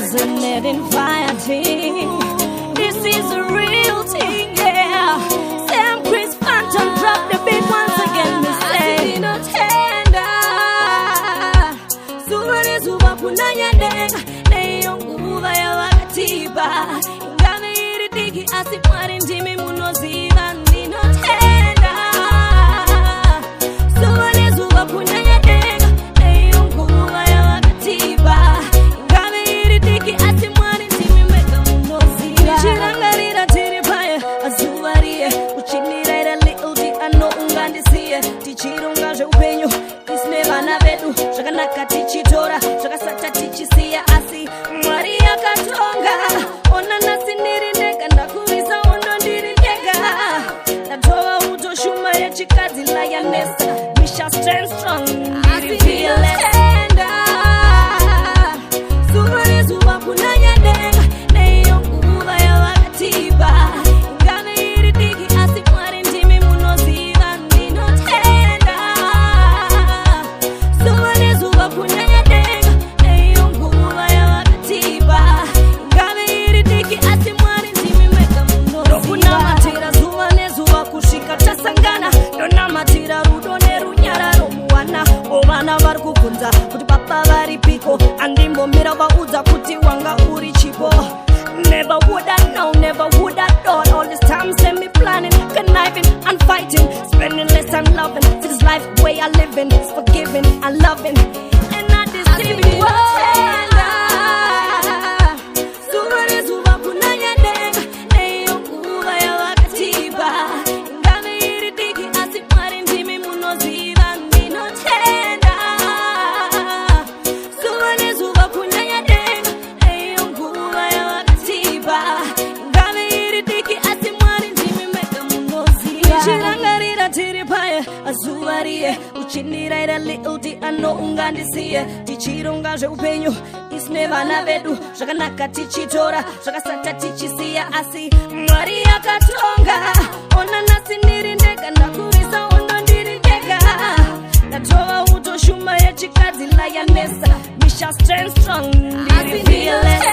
Isn't it inviting? This is a real thing, yeah. Sam Chris Phantom drop the beat once again. Me say no tender. Sumane zuba kunanya denga neyonguva ya wakatiba. Ingame iri digi asipwari ndimi munoziva nino tender. Sumane zuba kunanya denga neyonguva ya wakatiba. Ingame iri digi asipwari ndimi meka munoziva. Chirangarira tiri paya azuvarie uchiniraira little di ano ungandisiye tichirunga zveupenyu tisine vana vedu zvakanaka tichitora zvakasata tichisiya asi Mwari yakatonga ona nhasi ndiri ndega ndakuvisa ono ndiri ndega ndatova utoshuma yechikadzi lioness we shall stand strong ndiri fearless zuva nezuva kunanya denga neiyo nguva yavakatiba ingave iri diki asi Mwari ndimi munoziva ndinotenda zuva nezuva kunanya denga neiyo nguva yavakatiba ingave iri diki asi Mwari ndimi mega munoziva ndokunamatira zuva nezuva kusvika tasangana ndonamatira rudo nerunyararo muwana ovana vari kubvunza kuti baba varipiko andimbomira vaudza kuti wanga uri chipo. Never would I know, never would I thought. All this time send me planning, conniving and fighting, spending less time loving. See this life way I live in, it's forgiving and loving, and not deceiving. Suvare zuva kunanya denga neiyo nguva yavakatiba ingave iri diki asi Mwari ndimi munoziva ndinotenda. Suvare zuva kunanya denga neiyo nguva yavakatiba ingave iri diki asi Mwari ndimi mega munoziva. Chirangarira tiri paya azuvarie uchiniraira little di ano ungandisiye tichirunga zveupenyu isine vana vedu zvakanaka tichitora zvakasata tichisiya asi Mwari yakatonga ona nhasi ndiri ndega ndakuvisa ono ndiri ndega ndatova utoshuma yechikadzi lioness we shall stand strong ndiri fearless